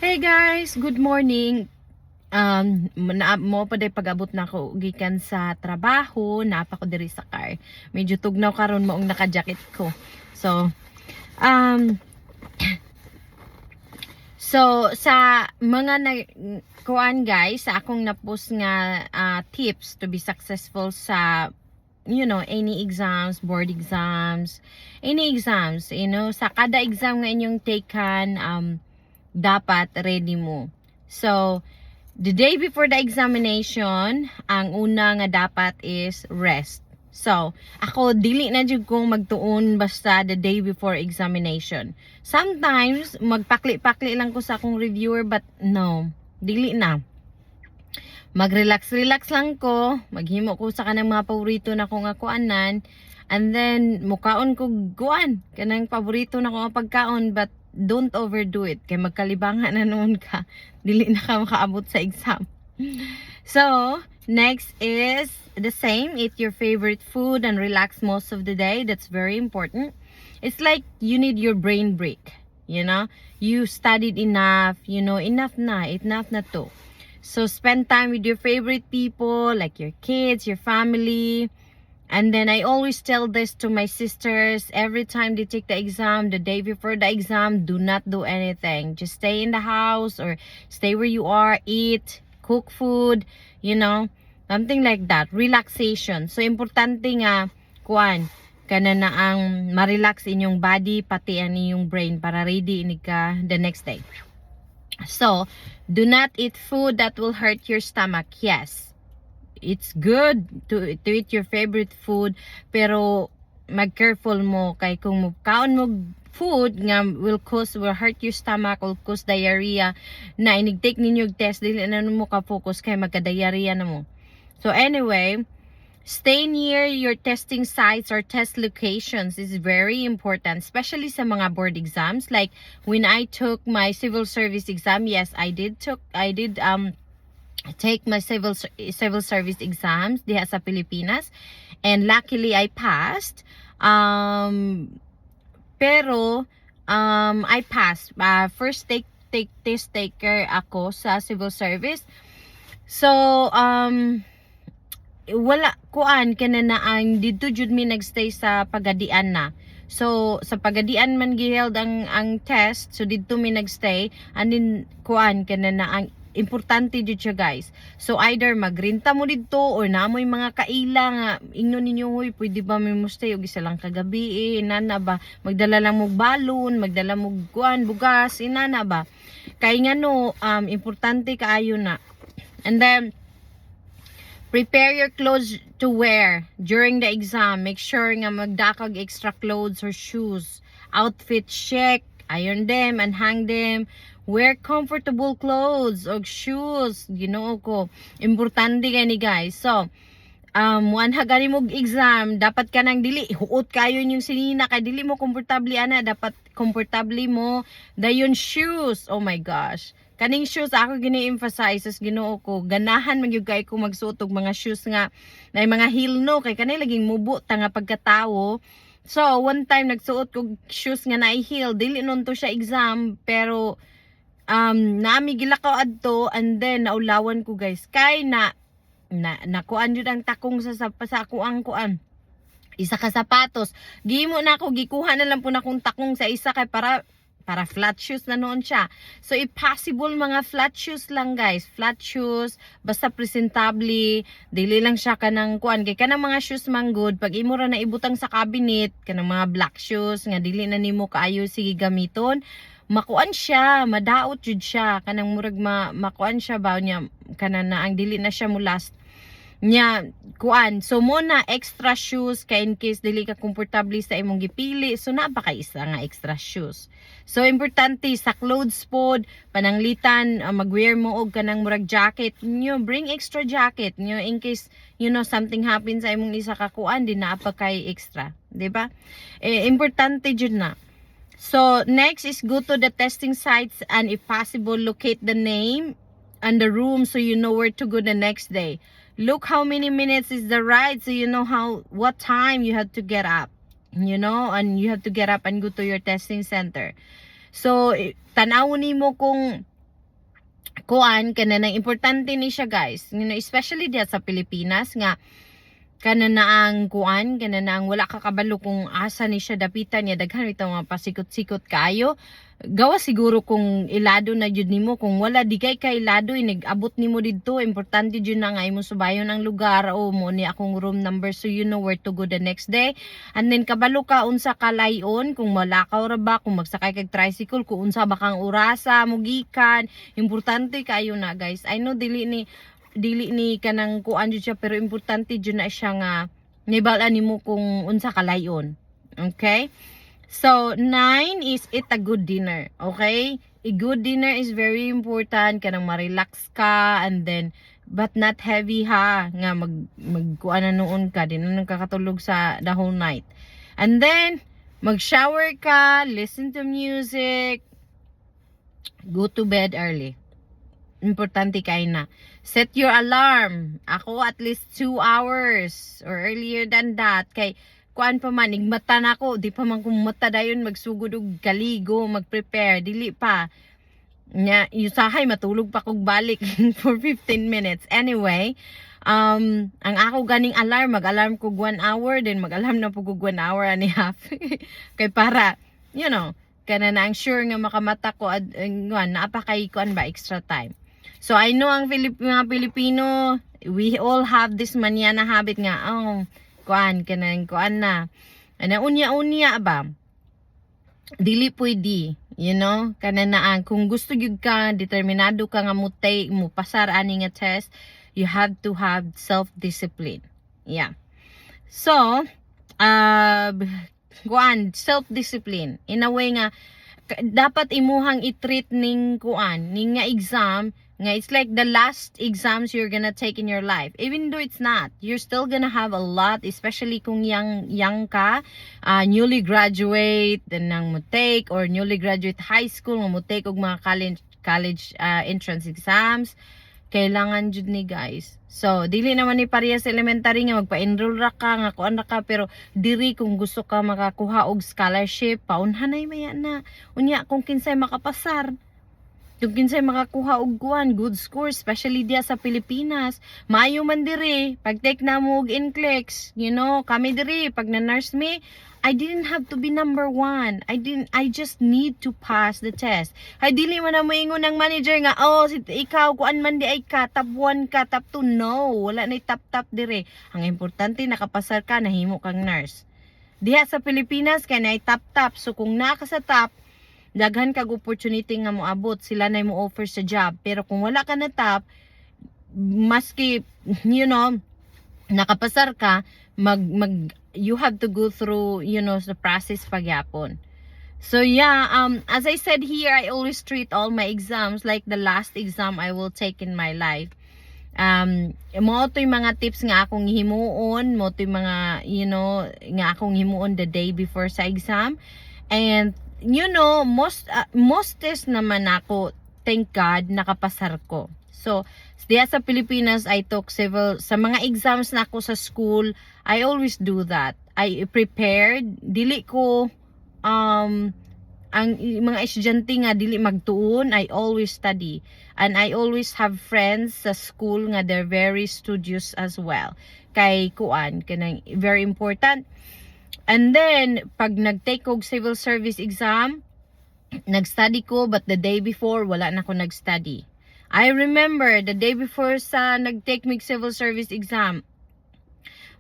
Hey guys, good morning. Mo pa day pag-abot na ko gikan sa trabaho, napa ko diri sa car. Medyo tugnaw karon maong naka-jacket ko. So, um sa mga kuan guys, sa akong na-post nga tips to be successful sa any exams, board exams, any exams, sa kada exam nga inyong taken, dapat ready mo. So, the day before the examination, ang una nga dapat is rest. So, ako dili na jud kong magtuon basta the day before examination. Sometimes magpakli-pakli lang ko sa akong reviewer, but no, dili na. Mag-relax lang ko, maghimo ko sa kanang mga paborito na kong akuanan, and then mukaon ko kuan kanang paborito na ko nga pagkaon, but don't overdo it kay magkalibangan na noon ka, dili na ka makaabot sa exam. So next is the same, eat your favorite food and relax most of the day. That's very important. It's like you need your brain break, you studied enough, enough na to. So spend time with your favorite people, like your kids, your family. And then I always tell this to my sisters every time they take the exam, the day before the exam, do not do anything. Just stay in the house or stay where you are, eat, cook food, something like that. Relaxation. So importante nga, kuan, kana na ang ma-relax inyong body, pati ang inyong brain para ready ini ka the next day. So, do not eat food that will hurt your stomach. Yes. It's good to eat your favorite food, pero mag-careful mo kay kung kaon mo food nga will hurt your stomach, will cause diarrhea, na inig-take ninyo test dili na mo ka focus kay magka-diarrhea na mo. So anyway, stay near your testing sites or test locations is very important, especially sa mga board exams. Like when I took my civil service exam, yes, I did take my civil service exams diha sa Pilipinas, and luckily I passed. Pero I passed. First test taker ako sa civil service. So wala kuan kana na ang dito jud mi nagstay sa Pagadian na. So sa Pagadian man giheld ang test, so dito mi nagstay, and then kuan kana na ang importante dito siya guys. So either magrenta mo dito or namoy mga kaila nga ingnon ninyo, hoy pwede ba mi mo stay og isa lang kagabi, inana ba magdala lang mo balon, magdala mo kuan bugas, inana ba kay ngano importante kaayo na. And then prepare your clothes to wear during the exam. Make sure nga magdakag extra clothes or shoes. Outfit check, iron them and hang them. Wear comfortable clothes or shoes. Ginoo ko. Importante gani guys. So, one hagani mo exam, dapat ka nang dili huot kayo yung sinina kay dili mo komportable ana, dapat komportable mo dayon shoes. Oh my gosh. Kaning shoes ako gini-emphasize as Ginoo ko. Ganahan man gyud kay ko magsuot og mga shoes nga na mga heel no kay kanay laging mubo ta nga pagkatawo. So, one time nagsuot ko shoes nga naay heel, dili nun to siya exam, pero nami gilakaw adto, and then naulawan ko guys kay nakuan jud ang takong sa ako ang kuan isa ka sapatos, gimo na ako gikuha na lang po na kung takong sa isa kay para flat shoes na noon siya. So if possible mga flat shoes lang guys, flat shoes basta presentable, dili lang siya kanang kuan kay kanang mga shoes man good pag imo ra na ibutang sa cabinet, kanang mga black shoes nga dili na nimo kaayo sige gamiton, makuan siya, madaot jud siya, kanang murag makuan siya ba niya kanang na ang dili na siya mo last nya kuan. So mo na extra shoes kay in case dili ka komportable sa imong gipili, so napaka isa nga extra shoes. So importante sa clothes pod pananglitan, mag-wear mo og kanang murag jacket nyo, bring extra jacket nyo in case something happens sa imong isa ka kuan, di na pa kay extra, di ba? Importante jud na. So next is go to the testing sites and if possible locate the name and the room so you know where to go the next day. Look how many minutes is the ride so you know what time you have to get up, and you have to get up and go to your testing center. So tanawon nimo kung kuan kana nang importante ni siya guys, especially diya sa Pilipinas nga kana na ang kuan, kana na ang wala ka kabalo kung asa ni siya dapitan niya, daghan ito mga pasikot-sikot kayo. Gawa siguro kung ilado na jud nimo, kung wala di kay ilado inigabot nimo didto, importante jud na nga imo subayon ang lugar o mo ni akong room number so you know where to go the next day. And then kabalo ka unsa ka layon, kung malakaw ra ba, kung magsakay kag tricycle, kung unsa ba kang orasa mugikan, importante kayo na guys. I know dili ni kanang kuan jud siya pero importante jud na siya nga nibal-an nimo kung unsa ka layon. Okay? So, 9 is eat a good dinner. Okay? A good dinner is very important. Kanang ma-relax ka and then but not heavy ha. Nga magkuan na noon ka. Di na nakakatulog sa the whole night. And then, mag-shower ka, listen to music, go to bed early. Importante kay na. Set your alarm. Ako at least 2 hours or earlier than that. Kay kuan pa man, igmata na ako, di pa man kumata dayon magsugod og kaligo, mag-prepare, dili pa. Nya, yusahay, matulog pa kog balik for 15 minutes. Anyway, ang ako ganing alarm, mag-alarm kog 1 hour, then mag-alarm na po kog 1 hour and a half. Kay para, kana na ang sure nga makamata ko, naapakay kuan ba, extra time. So, I know ang mga Pilipino, we all have this mania na habit nga, kuan na ana unya ba dili pwede kana na ang kung gusto gyud ka determinado ka nga mo pasar ani nga test, you have to have self discipline. So kuan self discipline in a way nga dapat imuhang i-treat ning kuan ning nga exam nga it's like the last exams you're gonna take in your life. Even though it's not, you're still gonna have a lot, especially kung young ka, newly graduate nang mo take, or newly graduate high school nga mo take og mga college entrance exams. Kailangan jud ni guys. So, dili naman ni pareha sa elementary nga magpa-enroll ra ka nga kuan ra ka, pero diri kung gusto ka makakuha og scholarship, paunhanay maya na. Unya kung kinsay makapasar, kung kinsay makakuha og kuan good score, especially diya sa Pilipinas, maayo man diri pag take na mo og NCLEX, kami diri pag na nurse me, I didn't have to be number 1. I just need to pass the test. Ay dili man na moingon ng manager nga, ikaw kuan man di ay ka top 1 ka, top 2. No, wala na top diri. Ang importante nakapasar ka, nahimo kang nurse. Diha sa Pilipinas kay na top. So kung naa ka sa top, daghan kag opportunity nga moabot, sila na mo offer sa job. Pero kung wala ka na top, maski nakapasar ka, you have to go through the process pagyapon. So as I said here, I always treat all my exams like the last exam I will take in my life. Mo to yung mga tips nga akong himuon, mo to yung mga nga akong himuon the day before sa exam. And most test naman ako, thank God, nakapasar ko. So, diya sa Pilipinas, I took several, sa mga exams na ako sa school, I always do that. I prepared, dili ko, ang mga estudyante nga, dili magtuon, I always study. And I always have friends sa school nga, they're very studious as well. Kay kuan, kanang very important. And then, pag nag-take og civil service exam, nag-study ko, but the day before, wala na ako nag-study. I remember, the day before sa nag-take mig civil service exam,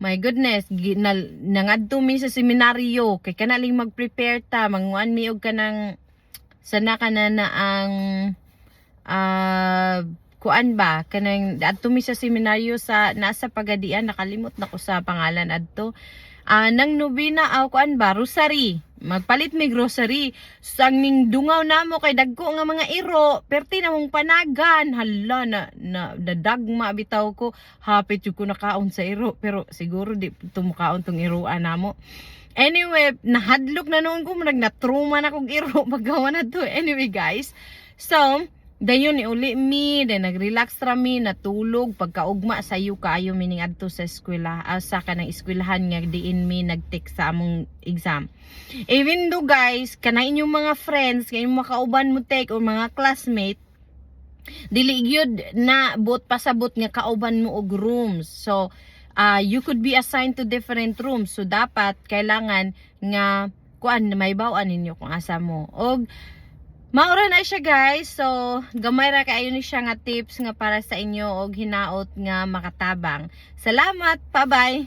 my goodness, nangadto mi sa seminaryo, kay kanaling mag-prepare ta, manguan mi og kanang, sana ka na ang, kuan ba, kanang, adto mi sa seminaryo sa, nasa Pagadian, nakalimot na ko sa pangalan adto, nang nobina kuan ba rosary, magpalit mi grocery sang ning dungaw namo kay dagko nga mga iro perti na mong panagan, hala na dagma bitaw ko, hapit jud ko nakaon sa iro, pero siguro di tumukaon tong iroan namo. Anyway, nahadlok na noon ko, nagnatruma na kong iro paggawa na to. Anyway guys, so dayon ni uli mi, then nag-relax ra mi, natulog, pagkaugma sayo kaayo mi ning adto sa eskwela, asa ka ng eskwelahan nga diin mi nag-take sa among exam. Even though guys, kana inyong mga friends, kay makauban mo take o mga classmate, dili gyud na but pasabot nga kauban mo og rooms. So you could be assigned to different rooms. So dapat kailangan nga kuan may baw-an ninyo kung asa mo. Og maura na siya guys. So gamay ra kaayo ni siya nga tips nga para sa inyo og hinaot nga makatabang. Salamat, bye bye.